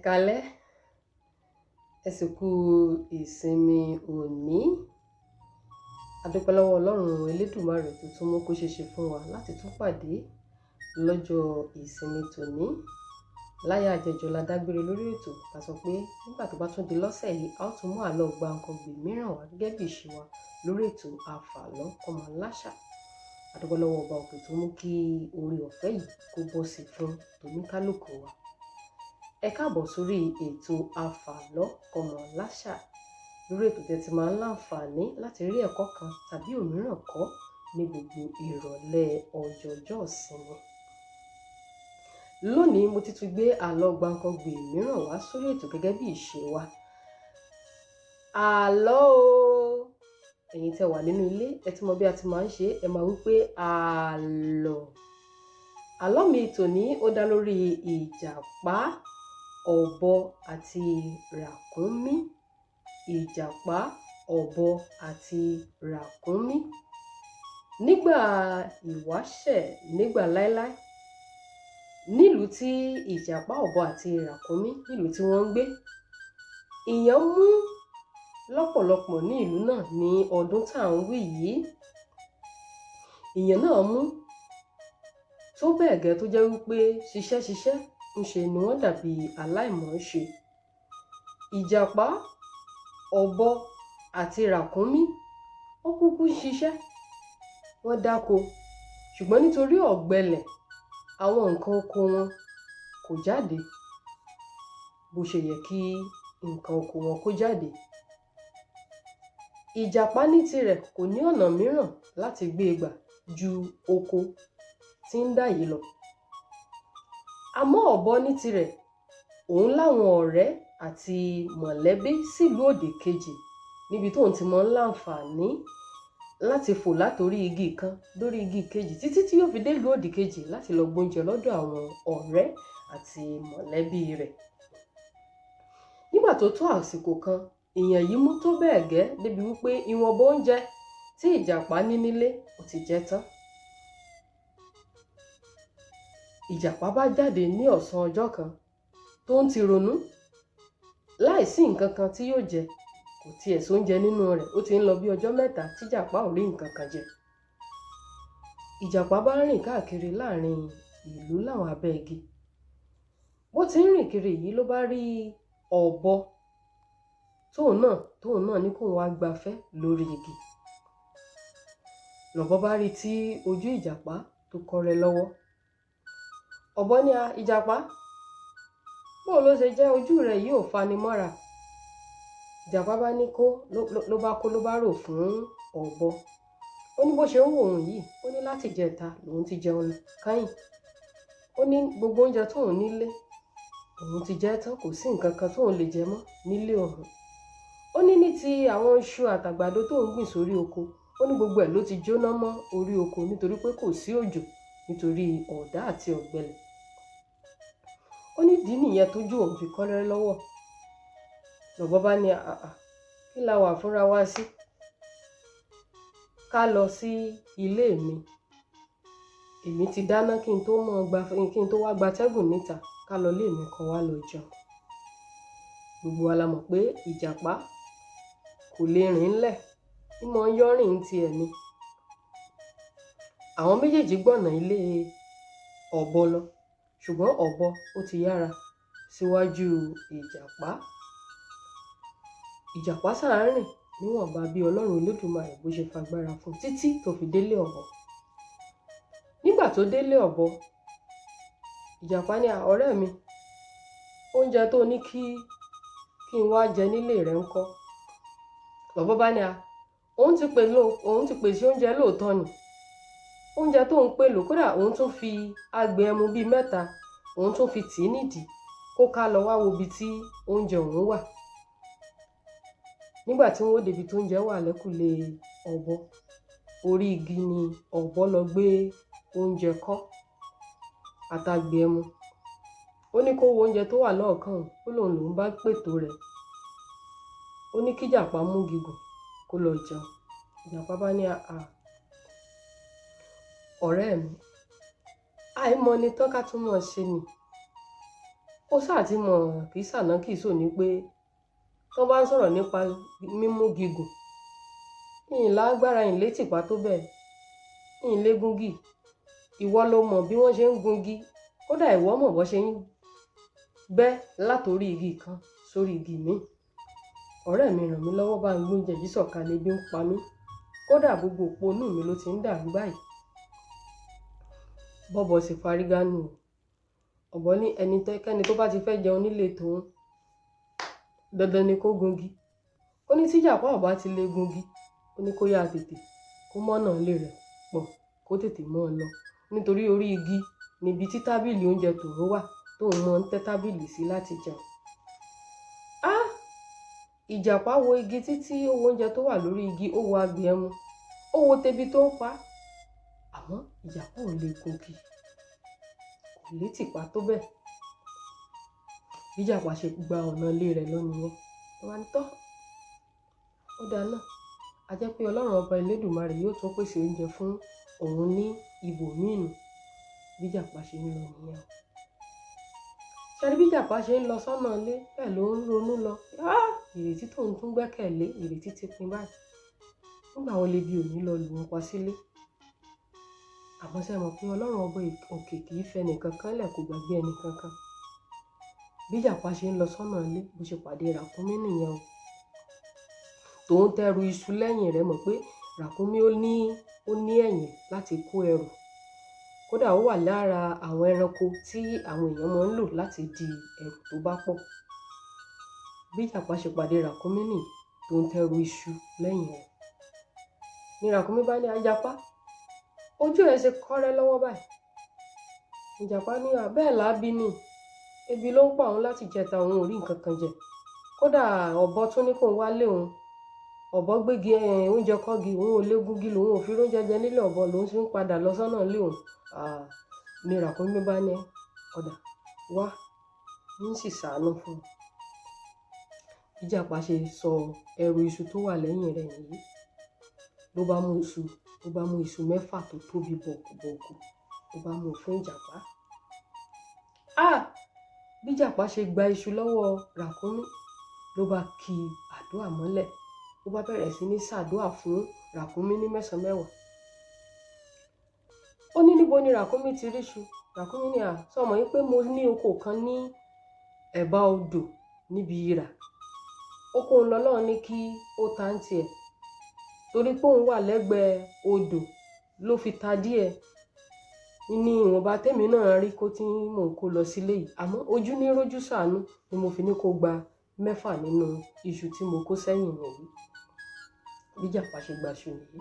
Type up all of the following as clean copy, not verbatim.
Kalẹ́, ẹ sì kú ìsinmi òní. A dúpẹ́ lọ́wọ́ Ọlọ́run Elédùmarè tó tún mú kó ṣeéṣe fún wa láti tún pàdé lọ́jọ́ ìsinmi tòní. Láyé àjẹjọ la dágbére lórí ètò ta sọ pé nígbà tó bá tún di lọ́sẹ̀ yìí, a ó tún mú àlọ́ gbàǹkangbè mìíràn wá gẹ́gẹ́ bí ìṣe wa lórí ètò Àfàlọ Mọlásà. A dúpẹ́ lọ́wọ́ ọba òkè tó mú kí oore ọ̀fẹ́ yìí kó bọ́ sí fún tòníkálùkù wa. Ẹ káàbọ̀ sórí ètò Àfàlọ Mọlásà. Lórí ètò tẹ́ ti máa ń láǹfààní láti rí ẹ̀kọ́ kan tàbí òmíràn kọ́ ní gbogbo ìrọ̀lẹ́ ọjọ́jọ́ ìsinmi. Lónìí mo ti tún gbé àlọ́ gbàǹkangbè mìíràn wá sórí ètò gẹ́gẹ́ bí ìṣe wa. Àlọ́ o! Ẹ̀yin tẹ́ wà nínú ilé, ẹ ti mọ bí a ti máa ń ṣe, ẹ máa wí pé àlọ́. Àlọ́ mi tòní ó dá lórí ìjàpá, ọ̀bọ àti ràkúnmí. Ìjàpá, ọ̀bọ àti ràkúnmí. Nígbà ìwáṣẹ̀, nígbà láéláé, nílùú tí ìjàpá, ọ̀bọ àti ràkúnmí nílùú tí wọ́n ń gbé, ìyàn mú lọ́pọ̀lọpọ̀ ní ìlú náà ní ọdún tá à ń wí yìí. Ìyàn náà mú tó bẹ́ẹ̀ gẹ́ tó jẹ́ wípé ṣiṣẹ́ ń ṣe ni wọ́n dàbí aláìmọ̀ọ́ṣe. Ìjàpá, ọ̀bọ àti ràkúnmí ó kúkú ṣiṣẹ́, wọ́n dáko, ṣùgbọ́n nítorí ọ̀gbẹlẹ̀ àwọn nǹkan oko wọn kò jáde bó ṣe yẹ kí nǹkan oko wọn kó jáde. Ìjàpá ní tirẹ̀ kò ní ọ̀nà mìíràn láti gbé e gbà ju oko tí ń dá yìí lọ. Àmọ́ ọ̀bọ ní tirẹ̀, òun láwọn ọ̀rẹ́ àti mọ̀lẹ́bí sílùú òdì kejì níbi tóun ti mọ́ ń láǹfààní láti fò látorí igi kan dórí igi kejì títí tí yóò fi dé ìlú òdì kejì láti lọ gbóúnjẹ lọ́dọ̀ àwọn ọ̀rẹ́ àti mọ̀lẹ́bí rẹ̀. Nígbà tó tó àsìkò kan, ìyàn yìí mú tó bẹ́ẹ̀ gẹ́ débi wípé ìwọ̀nba oúnjẹ tí ìjàpá ní nílé ó ti jẹ tán. Ìjàpá bá jáde ní ọ̀sán ọjọ́ kan tó ń ti ronú, láìsí nǹkan kan tí yóò jẹ, kò tiẹ̀ sóúnjẹ nínú rẹ̀, ó ti ń lọ bí ọjọ́ mẹ́ta tí ìjàpá ò rí nǹkan kan jẹ. Ìjàpá bá rìn káàkiri láàrin ìlú láwọn abẹ́ igi. Bó ti ń rìn kiri yìí ló bá rí ọ̀bọ tóun náà ní kóun wá gbafẹ́ lórí igi. Lọ̀bọ bá rí tí ojú ìjàpá tó kọrẹ lọ́wọ́. Ọ̀bọ ní, ìjàpá, bóò ló ṣe jẹ́ ojú rẹ̀ yìí ò fani mọ́ra? Ìjàpá bá ní ló bá rò fún ọ̀bọ. Ó ní bó ṣe ń wò òun yìí, ó ní láti jẹta lòun ti jẹun káyìn. Ó ní gbogbo oúnjẹ tóun nílé òun ti jẹ tán, kò sí nǹkan kan tóun lè jẹ mọ́ nílé òun. Ó ní ti àwọn iṣu àtàgbàdo tóun gbìn sórí oko, ó ní gbogbo ẹ̀ ló ti jóná mọ́ orí oko nítorí pé kò sí òjò nítorí ọ̀dá àti ọ̀gbẹlẹ̀. Ó ní ìdí nìyẹn tójú òun fi kọ́rẹ́ lọ́wọ́. Lọ̀bọ bá ní, kí la wà fúnra wá sí? Ká lọ sí ilé mi. Èmi ti dáná kí n tó wá gbatẹ́gùn níta, ká lọ ilé mi kan wá lọ jẹun. Gbogbo wa la mọ̀ pé ìjàpá kò lè rìn ńlẹ̀, ó mọ ń yọ́rìn ti ẹ̀ ni. Àwọn méjèèjì gbọ̀nà ilé ọ̀bọ lọ, ṣùgbọ́n ọ̀bọ ó ti yára síwájú ìjàpá. Ìjàpá sáà rìn níwọ̀nba bí Ọlọ́run Elédùmarè bó ṣe fagbára fún títí tó fi délé ọ̀bọ. Nígbà tó délé ọ̀bọ, ìjàpá ní, ọ̀rẹ́ mi, oúnjẹ tó ní kí n wá jẹ nílé rẹ̀ ńkọ́? Lọ̀bọ bá ní, òun ti pèsè oúnjẹ lóòótọ́ ni. Oúnjẹ tó ń pèlò, kódà òun tún fi agbẹ̀ ẹmu bíi 3, òun tún fi tì í nídìí kó ká lọ wá wo ibi tí oúnjẹ òun wà. Nígbà tí wọ́n débi tó oúnjẹ wà lẹ́kùlé ọ̀bọ, orí igi ni ọ̀bọ lọ gbé oúnjẹ kọ́ àtàgbẹ̀ ẹmu. Ó ní kó wo oúnjẹ tó wà lọ́ọ̀kan, ó lòun bá pètò rẹ̀. Ó ní kí ìjàpá mú gígùn kó lọ jẹun. Ìjàpá bá ní, ọ̀rẹ́ mi, àìmọ̀ ni tán ká tún mọ̀ ṣe ni. ó sáà ti mọ̀ kì í sàná kì í sòní pé tó bá ń sọ̀rọ̀ nípa mímú gígùn ìyìn lágbára ìyìn létìpá tó bẹ́ẹ̀ ìyìn lé gúngì ìwọ ló mọ̀ bí wọ́n ṣe ń gungi kódà ìwọ mọ̀ bó ṣe ń bẹ́ látòrí igi kan sórí igi míì ọ̀rẹ́ mi ràn mí lọ́wọ́ bá ń gbóúnjẹ yìí sọ̀kalẹ̀ ebi ń pa mí kódà gbogbo òpó inú mi ló ti ń dàrú báyìí bọ́bọ̀ sì farigánú ọ̀bọ ní ẹnikẹ́ni tó bá ti fẹ́ jẹun nílé tòun dandan ni kó gungi ó ní tíjàpá ọ̀bá ti lè gungi ó ní kó yá tètè kó mọ́nà ilé rẹ̀ pọ̀ kó tètè mọ́ ọ lọ nítorí orí igi níbi tí tábìlì oúnjẹ tòun wà tóun mọ́ ń tẹ́ tábìlì sí láti jẹun. Ìjàpá wo igi títí ó wo oúnjẹ tó wà lórí igi ó wo agbè ẹmu ó wo tebi tó ń pa àmọ́ ìjàpá ò lè gungi kò létìpá tó bẹ́ẹ̀ ìjàpá ṣe gba ọ̀nà ilé rẹ̀ lọ nìyẹn wọ́n á ní tọ́ ó dáa náà a jẹ́ pé ọlọ́run ọba elédùmarè yóò tún pèsè oúnjẹ fún òun ní ibòmíì nù bí ìjàpá ṣe ń lọ nìyẹn ṣẹ́ni bí ìjàpá ṣe ń lọ sọ́nà ilé bẹ́ẹ̀ ló ń ronú lọ ìrètí tóun tún gbẹ́kẹ̀lé ìrètí ti pin báyìí nígbà wo lè bí òní lọ lù wọ́n pa sílé àmọ́ ṣe mọ̀ pé ọlọ́run ọba òkè kì í fẹ́ nìkan kan lẹ̀ kó gbàgbé ẹnì kankan bí ìjàpá ṣe ń lọ sọ́nà ilé bó ṣe pàdé ràkúnmí nìyẹn o tòun tẹrù iṣu lẹ́yìn rẹ̀ mọ̀ pé ràkúnmí ó ní ẹ̀yìn láti kó ẹrù kódà ó wà lára àwọn ẹranko tí àwọn èèyàn máa ń lò láti di ẹrù tó bá pọ̀ bí ìjàpá ṣe pàdé ràkúnmí nì tòun tẹrù iṣu lẹ́yìn rẹ̀ ni ràkúnmí bá ní ajapá ojú ẹ̀ ṣe kọ́rẹ́ lọ́wọ́ báyìí ìjàpá ní bẹ́ẹ̀ lábí ni ebi ló ń pa òun láti jẹta òun ò rí nǹkan kan jẹ kódà ọ̀bọ tún ní kóun wálé òun ọ̀bọ gbégi oúnjẹ kọ́gi òun ò lé gúngi lòun ò fi oúnjẹ jẹ nílé ọ̀bọ lòun sì ń padà lọ sọ́nà ilé òun ni ràkúnmí bá ní ọ̀dà wá ń sì ṣàánú fún un ìjàpá ṣe sọ ẹrù iṣu tó wà lẹ́yìn rẹ̀ yìí ló bá mú iṣu mẹ́fà tó tóbi bọ̀kùbọ̀kù ló bá mú fún ìjàpá bí ìjàpá ṣe gba iṣu lọ́wọ́ ràkúnmí ló bá ki àdúrà mọ́lẹ̀ ló bá bẹ̀rẹ̀ sí ní ṣàdúrà fún ràkúnmí ní mẹ́sàn-án mẹ́wàá ó ní níbo ni ràkúnmí ti ríṣu ràkúnmí ní sọmọ yín pé mo ní oko kan ní ẹ̀bá odò níbi ìrà oko ńlọ́lọ́run ní kí ó ta ń tiẹ̀ torí pé òun wà lẹ́gbẹ̀ẹ́ odò ló fi ta díẹ̀ ní ìwọ̀nba tèmi náà rí kó tí mò ń kó lọ sílé yìí àmọ́ ojú ní rójú ṣàánú ni mo fi ní kó gba 6 nínú iṣu tí mo kó sẹ́yìn nìyí bí ìjàpá ṣe gba iṣu nìyí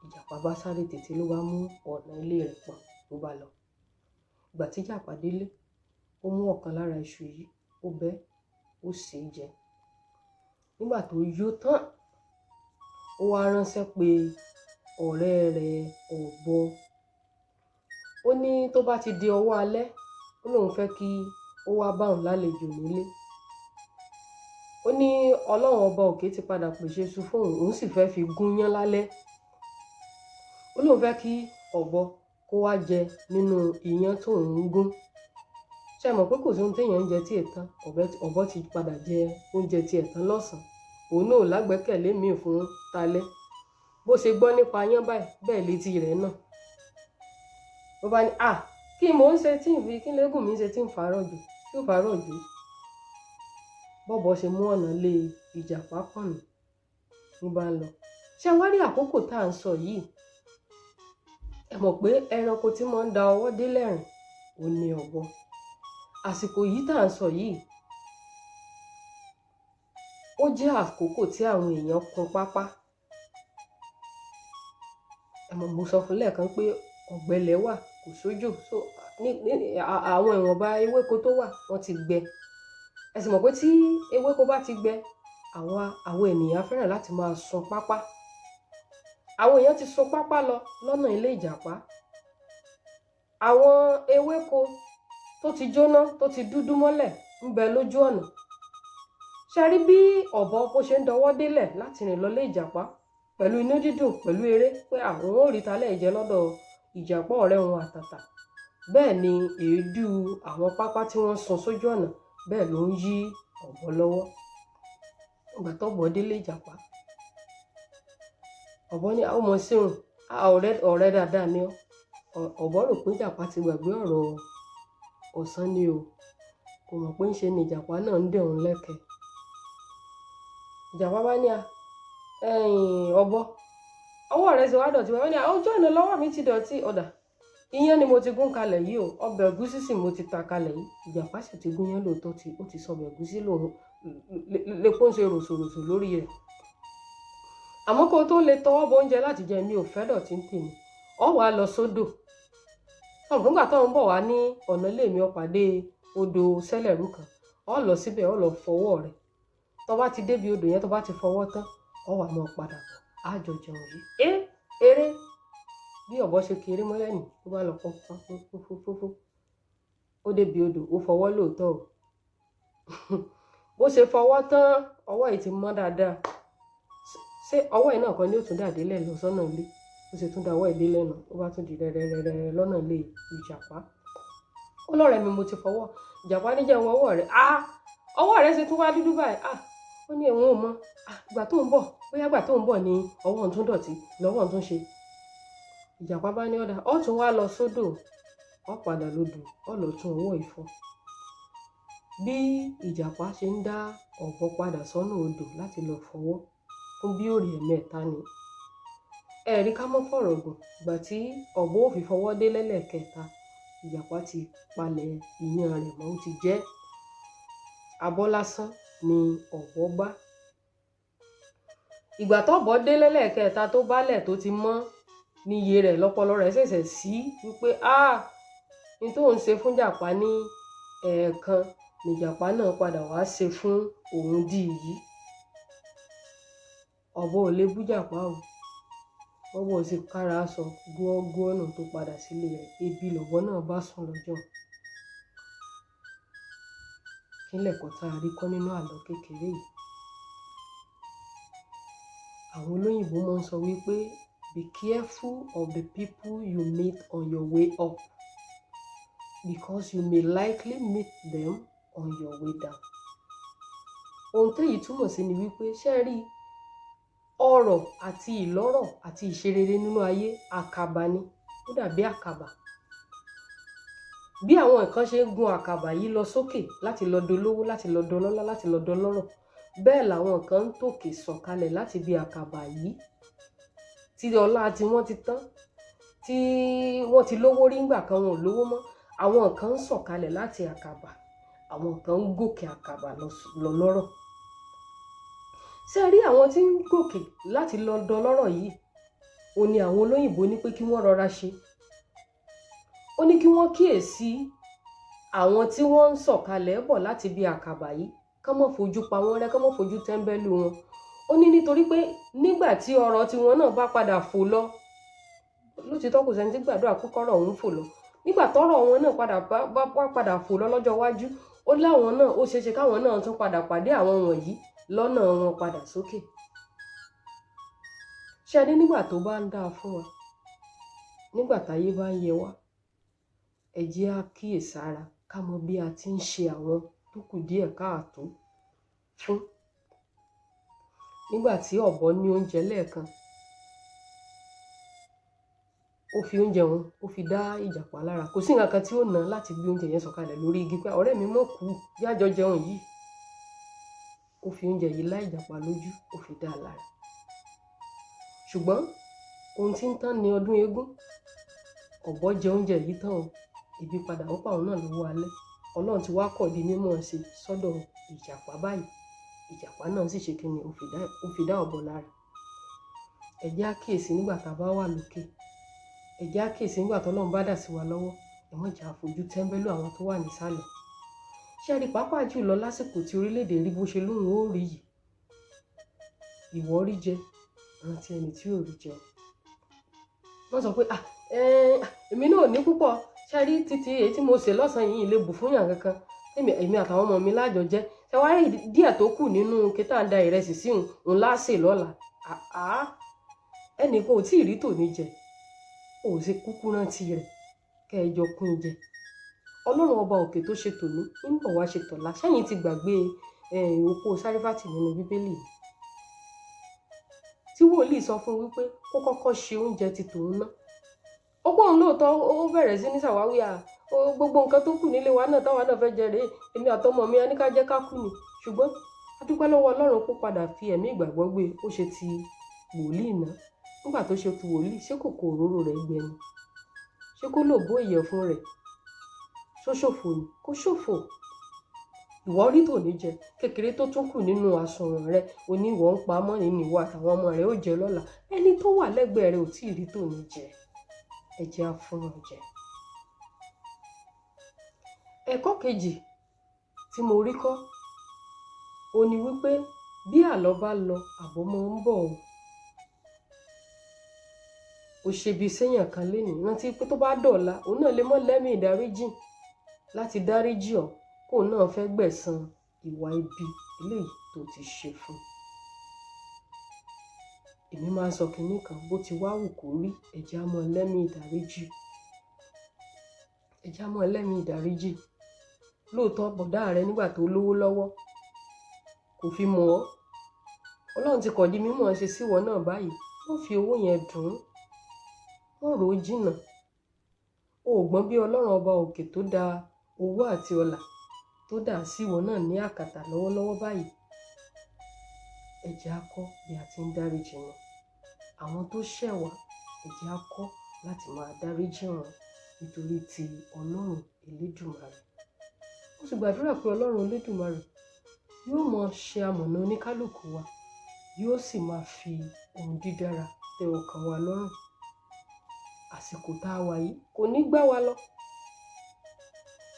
ìjàpá bá sáré tètè ló bá mú ọ̀nà ilé rẹ̀ pọ̀ ló bá lọ ìgbà tí ìjàpá délé ó mú ọ̀kan lára iṣu yìí ó bẹ́ ó sè é jẹ nígbà tó yó tán ó wá ránṣẹ́ pé ọ̀rẹ́ rẹ̀ ọ̀bọ ó ní tó bá ti di ọwọ́ alẹ́ ó lóun fẹ́ kí ó wá bá òun lálejò nílé ó ní ọlọ́run ọba òkè ti padà pèsè iṣu fún òun sì fẹ́ fi gúnyán lálẹ́ ó lóun fẹ́ kí ọ̀bọ kó wá jẹ nínú iyán tó ń gún ṣe mọ̀ pé kò sí ohun téèyàn ń jẹ tí ètàn ọ̀bọ ti padà jẹ oúnjẹ tí ètàn lọ́sàn-án òun náà lágbẹ́kẹ̀lé mi fún talẹ́ bó ṣe gbọ́ nípa yán báyìí bẹ́ẹ̀ létí rẹ̀ náà ó bá ní kí mò ń ṣe tí ìfi kí lẹ́gùn mi ṣe tí ń farọ̀ jù tí ó farọ̀ jù bọ́bọ̀ ṣe mú ọ̀nà lé ìjàpá pọ̀nù ní bá ń lọ ṣé wá rí àkókò tá à ń sọ yìí ẹ mọ̀ pé ẹranko tí wọ́n ń da ọwọ́ dé lẹ́rìn ò ní ọ̀bọ àsìkò yìí tá à ń sọ yìí ó jẹ́ àkókò tí àwọn èèyàn kun pápá ẹ mọ̀ mo sọ fún lẹ́ẹ̀kan pé ọ̀gbẹlẹ̀ wà kò sójò so àwọn ìwọ̀nba ewéko tó wà wọ́n ti gbẹ ẹ sì mọ̀ pé tí ewéko bá ti gbẹ àwọn ènìyàn fẹ́ràn láti máa sun pápá àwọn èèyàn ti sun pápá lọ lọ́nà ilé ìjàpá àwọn ewéko tó ti jóná tó ti dúdú mọ́lẹ̀ ń bẹ lójú ọ̀nà ṣe rí bí ọ̀bọ bó ṣe ń dọwọ́ délẹ̀ láti rìn lọ ilé ìjàpá pẹ̀lú inú dídùn pẹ̀lú eré pé àwọn ò rí talẹ̀ jẹ lọ́dọ̀ ìjàpá ọ̀rẹ́ wọn àtàtà bẹ́ẹ̀ ni èédú àwọn pápá tí wọ́n sun sójú ọ̀nà bẹ́ẹ̀ ló ń yí ọ̀bọ lọ́wọ́. Ìgbà tọ́bọ délé ìjàpá, ọ̀bọ ní àwọn ọmọ síhùn ọ̀rẹ́ dáadáa ni ọ́. Ọ̀bọ rò pé ìjàpá ti gbàgbé ọ̀rọ̀ ọ̀sán ni o, kò mọ̀ pé ń ṣe ni ìjàpá náà ń dẹ̀ òun lẹ́kẹ̀ẹ́. Ìjàpá bá ní ọ̀bọ, ọwọ́ rẹ̀ ti wá dọ̀tí wá ní ojú ọ̀nà lọ́wọ́ mi ti dọ̀tí. Ọ̀dà iyán ni mo ti gún kalẹ̀ yìí o, ọbẹ̀ ẹ̀gúsí sì mo ti ta kalẹ̀ yìí. Ìjàpá sì ti gún yán lóòótọ́, ó ti sọ ọbẹ̀ ẹ̀gúsí lòun lépo ń ṣe ròsòròsò lórí rẹ̀. Àmọ́ kó tó lè tọwọ́ bọ oúnjẹ láti jẹ, mi ò fẹ́ dọ̀tí ń tèmi. Ọ wá lọ sódò. Nígbà tó ń bọ̀ wá ní ọ̀nà ilé mi, ó pàdé odò sẹ́lẹ̀rú kan. Ọ lọ síbẹ̀, ọ lọ fọwọ́ rẹ̀. Tó bá ti débi odò yẹn, tó bá ti fọwọ́ tán, ọ wá mọ́ padà bọ̀. Á jọ jẹun yìí. Eré bí ọ̀bọ ṣe kéré mọ́lẹ̀ nì, tó bá lọ fọ́fọ́fọ́fọ́. Ó débi odò, ó fọwọ́ lóòótọ́ o. Bó ṣe fọwọ́ tán, ọwọ́ yìí ti mọ́ dáadáa. Ṣé ọwọ́ yìí náà kan ni ó tún dàdé lẹ̀ lọ sọ́nà ilé? Ó ṣe tún da ọwọ́ ìdí lẹ́nu, ó bá tún di rẹ́rẹ́rẹ́rẹ́ lọ́nà ilé ìjàpá. Ó lọ́rẹ̀ mi mo ti fọwọ́. Ìjàpá ní jẹun ọwọ́ rẹ̀. Ọwọ́ rẹ̀ ṣe tún wá dúdú báyìí. Ó ní ẹ̀wọ̀n ò mọ̀. Ìgbà tó ń bọ̀, bóyá ìgbà tó ń bọ̀ ni ọwọ́ ń tún dọ̀tí lọ́wọ́ ń tún ṣe. Ìjàpá bá ní ọ̀dà, ó tún wá lọ sódò, ó padà lódò, ó lọ tún ọwọ́ ìfọ̀. Bí ìjàpá ṣe ń dá ọ̀bọ padà sọ́nà odò láti lọ fọwọ́ fún bí òrì ẹ̀mẹ́ta ni. Ẹ̀rí ká mọ́ fọ̀rọ̀ gùn, ìgbà tí ọ̀bọ ò fi fọwọ́ dé lẹ́lẹ́kẹta, ìjàpá ti palẹ̀ ìyàn rẹ̀ mọ́, ó ti jẹ́. Abọ́ lásán ni ọ̀bọ bá. Ìgbà tọ́bọ dé lẹ́lẹ́kẹta tó bálẹ̀ tó ti mọ́ ní iye rẹ̀ lọ́pọlọ rẹ̀ ṣẹ̀ṣẹ̀ sí wípé ní tó ń ṣe fún ìjàpá ní ẹ̀ẹ̀kan ni ìjàpá náà padà wá ṣe fún òun dì yìí. Ọ̀bọ ò lè bú ìjàpá o. Ọ̀bọ sì kára aṣọ gúọ́gúọ́ ọ̀nà tó padà sílé rẹ̀. Ebi lọ̀bọ náà bá sùn lọ́jọ́. Kí lẹ̀kọ́ tá a rí kọ́ nínú àlọ́ kékeré yìí? Àwọn olóyìnbó máa ń sọ wípé be careful of the people you meet on your way up, because you may likely meet them on your way down. Ohun téyìí túmọ̀ sí ni wípé ṣé rí ọrọ̀ àti ìlọ́rọ̀ àti ìṣerere nínú ayé àkàbà ni. Ó dàbí àkàbà. Bí àwọn nǹkan ṣe ń gun àkàbà yìí lọ sókè láti lọ dolówó, láti lọ dọlọ́lá, láti lọ dọlọ́rọ̀, bẹ́ẹ̀ làwọn nǹkan ń tòkè sọ̀kalẹ̀ láti bí àkàbà yìí. Tí ọlá tí wọ́n ti tán, tí wọ́n ti lówó rí ńgbà kan wọn ò lówó mọ́, àwọn nǹkan ń sọ̀kalẹ̀ láti àkàbà, àwọn nǹkan ń gòkè àkàbà lọ lọ́rọ̀. Ṣé rí àwọn tí ń gòkè láti lọ dọlọ́rọ̀ yìí, ó ní àwọn olóyìnbó ní pé kí wọ́n rọra ṣe. Ó ní kí wọ́n kíyèsí àwọn tí wọ́n ń sọ̀kalẹ̀ bọ̀ láti bí àkàbà yìí, ká má fojú pa wọ́n rẹ́, ká má fojú tẹ́ńbẹ́lú wọn. Ó ní nítorí pé nígbà tí ọrọ̀ tiwọn náà bá padà fò lọ, lótìítọ́ kò sẹ́ni tí gbàdúrà pé kọ́rọ̀ òun fò lọ. Nígbà tọ́rọ̀ wọn náà padà fò lọ lọ́jọ́ iwájú, ó láwọn náà ó ṣeéṣe káwọn náà tún padà pàdé àwọn wọ̀nyí lọ́nà wọn padà sókè. Ṣé ẹ rí nígbà tó bá ń dáa fún wa, nígbà táyé bá ń yẹ wá, ẹ jẹ́ á kíyèsára ká mọ bí a ti ń ṣe àwọn tó kù díẹ̀ káàtó fún. Nígbà tí ọ̀bọ ní oúnjẹ lẹ́ẹ̀kan, ó fi oúnjẹ wọn ó fi dá ìjàpá lára. Kò sí nǹkan kan tí ó ná láti gbé oúnjẹ yẹn sọ̀kalẹ̀ lórí igi pé ọ̀rẹ́ mi mọ̀ kú yá jọ jẹun yìí. Ó fi oúnjẹ yìí lá ìjàpá lójú, ó fi dá a lára. Ṣùgbọ́n ohun tí ń tán ni ọdún eégún. Ọ̀bọ jẹ oúnjẹ yìí tán o, ebi padà ó pa òun náà lọ́wọ́ alẹ́. Ọlọ́run ti wá kọ̀ di mímọ̀ ṣe sọ́dọ̀ ìjàpá báyìí. Ìjàpá náà sì ṣe kíni, ó fi dá ọ̀bọ lára. Ẹ jẹ́ á kíyèsí nígbà tá a bá wà lókè. Ẹ jẹ́ á kíyèsí nígbà tó Ọlọ́run bá dà sí wa lọ́wọ́. Ẹ má jẹ́ á fojú tẹ́ńbẹ́lú àwọn tó wà nísàlẹ̀. Ṣé ẹ rí pàápàá jùlọ lásìkò tí orílẹ̀-èdè rí bó ṣe lóhùn ó rí yìí? Ìwọ rí jẹ, rántí ẹni tí ò rí jẹ. Wọ́n sọ pé èmi náà ò ní púpọ̀. Ṣé ẹ rí títí èyí tí mo ṣe lọ́sàn-án yìí lè bù fún yàn kankan. Èmi àtàwọn ọmọ mi lájọ jẹ. Ṣé wá rí díẹ̀ tó kù nínú kétà ń da ìrẹsì sí òun láṣẹ lọ́la. Ẹnì kan ò tí ì rí tòní jẹ. Ó ṣe kúkú rántí rẹ̀. kẹ́ ẹ jọ pín jẹ. Ọlọ́run ọba òkè tó ṣe tòní ń bọ̀ wá ṣe tọ̀la. Ṣẹ́yìn ti gbàgbé opó Sárífátì nínú Bíbélì tí wòlíì sọ fún wípé kó kọ́kọ́ ṣe oúnjẹ ti tòun ná. Ó pọ̀ òun lóòótọ́, ó bẹ̀rẹ̀ sí ní ṣàwáwí gbogbo nǹkan tó kù nílé wa náà táwa náà fẹ́ jẹ rèé, èmi àtọmọ mi a ní ká jẹ́ ká kú ni. Ṣùgbọ́n a dúpẹ́ lọ́wọ́ Ọlọ́run kó padà fi ẹ̀mí ìgbàgbọ́ gbé, ó ṣe ti wòlíì náà. Nígbà tó ṣe ti wòlíì, ṣé kòkò òróró rẹ̀ gbẹ ni? Ṣé kó lò bó ìyẹ̀fun rẹ̀? Ṣó ṣòfò ni? Kó ṣòfò. Ìwọ rí tòní jẹ, kékeré tó tún kù nínú àsùnwọ̀n rẹ oníwọ ń pamọ́ nínú ìwọ àtàwọn ọmọ rẹ ó jẹ lọ́la. Ẹni tó wà lẹ́gbẹ̀ẹ́ rẹ ò tí ì rí tòní jẹ. Ẹ jẹ́ á fún wọn jẹ. Ẹ̀kọ́ kejì tí mo rí kọ́ ó ní wípé bí àlọ́ bá lọ àbọ̀ mọ́ ń bọ̀ o. Ó ṣe bí séèyàn kan lénìí, rántí pé tó bá dọ̀la òun náà lè mọ́ lẹ́mìí ìdáríjì láti dáríjì ọ́ kó náà fẹ́ gbẹ̀san ìwà ibi eléyìí tó ti ṣe fún. Èmi máa ń sọ kinní kan, bó ti wá wù kó rí, ẹ jẹ́ á mọ́ lẹ́mìí ìdáríjì. Ẹ jẹ́ á mọ́ lẹ́mìí ìdáríjì. Lóòótọ́ bọ̀dá rẹ nígbà tó lówó lọ́wọ́ kò fi mọ̀ ọ́. Ọlọ́run ti kọ̀dí mímọ̀ ṣe síwọ náà báyìí. Wọ́n fi owó yẹn dùn ún. Wọ́n rò ó jìnnà. O ò gbọ́n bí Ọlọ́run ọba òkè tó dá owó àti ọlà tó dà síwọ náà ní àkàtà lọ́wọ́lọ́wọ́ báyìí. Ẹ jẹ́ á kọ́ bí a ti ń dáríjì wọn. Àwọn tó ṣẹ̀ wá, ẹ jẹ́ á kọ́ láti máa dáríjì wọn nítorí ti Ọlọ́run Elédùmarè. Mo sì gbàdúrà pé Ọlọ́run Elédùmarè yóò mọ ṣe amọ̀nà oníkálùkù wa, yóò sì máa fi ohun dídára tẹ ọkàn wa lọ́rùn. Àsìkò tá a wà yìí kò ní gbá wa lọ.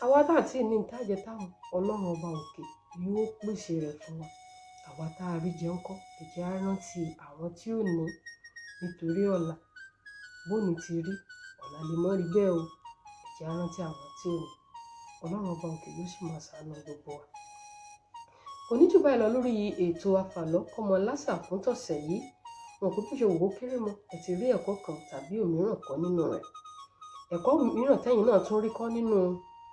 Àwa tá àti ní ìtajẹ táwọn Ọlọ́run ọba òkè yóò pèsè rẹ̀ fún wa. Àwa tá a rí jẹun kọ́, ẹ jẹ́ á rántí àwọn tí ò ní nítorí ọ̀la. Bóni ti rí, ọ̀la lè mọ́ rí bẹ́ẹ̀ o. Ẹ jẹ́ á rántí àwọn tí ò ní. Ọlọ́run ọba òkè yóò sì máa ṣàánú gbogbo wa. Kò ní jù báyìí lọ lórí ètò Àfàlọ Mọlásà fún tọ̀sẹ̀ yìí. Wọn kò tó ṣe wò ó kéré mọ́, ẹ ti rí ẹ̀kọ́ kan tàbí òmíràn kọ́ nínú rẹ̀. Ẹ̀kọ́ mìíràn tẹ́yìn náà tún rí kọ́ nínú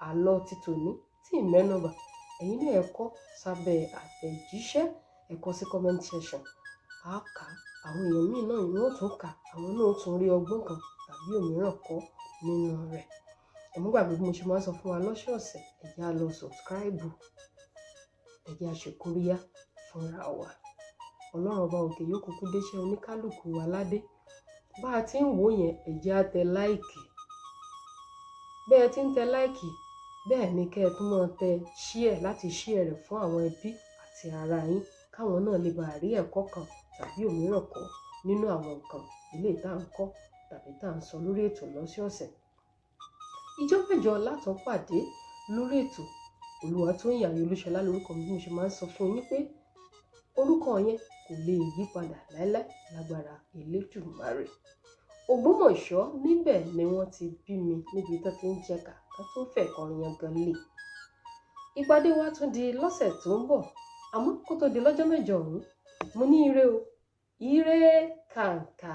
àlọ́ ti tòní tí ì mẹ́nubà. Ẹ̀yin náà ẹ kọ sábẹ́ àtẹ̀jíṣẹ́, ẹ kọ sí comment section. A kà àwọn èèyàn míì náà ni wọ́n tún kà, àwọn náà tún rí ọgbọ́n kan tàbí òmíràn kọ́ nínú rẹ̀. Ẹ mú gbàgbé bí mo ṣe máa ń sọ fún wa lọ́sọ̀ọ̀sẹ̀, ẹ jẹ́ á lọ subscribe, ẹ jẹ́ á ṣe kóríyá fúnra wa. Ọlọ́run ọba òkè yóò kúkú déṣẹ́ oníkálùkù wa ládé. Bá a ti ń wò yẹn, ẹ jẹ́ á tẹ láìkì. Bẹ́ẹ̀ ti ń tẹ láìkì, bẹ́ẹ̀ ni kẹ́ ẹ tún máa tẹ share láti share rẹ̀ fún àwọn ẹbí àti ará yín, káwọn náà lè bá rí ẹ̀kọ́ kan tàbí òmíràn kọ́ nínú àwọn nǹkan ilé tá à ń kọ́ tàbí tá à ń sọ lórí ètò lọ́sọ̀ọ̀sẹ̀. Ìjọ́ mẹ́jọ látún pàdé lórí ètò. Olúwatóyìn Olúṣọlá lórúkọ mi, bí mo ṣe máa ń sọ fún yín pé orúkọ yẹn kò lè yí padà láéláé lágbára Elédùmarè. Ògbómọ̀ṣọ́ níbẹ̀ ni wọ́n ti bí mi, níbi tó ti ń jẹ́ka ká tó fẹ́ kọrin yan gan lè. Ìpàdé wa tún di lọ́sẹ̀ tó ń bọ̀, àmọ́ kó tó di lọ́jọ́ mẹ́jọ ọ̀hún, mo ní ire o, ire kàǹkà.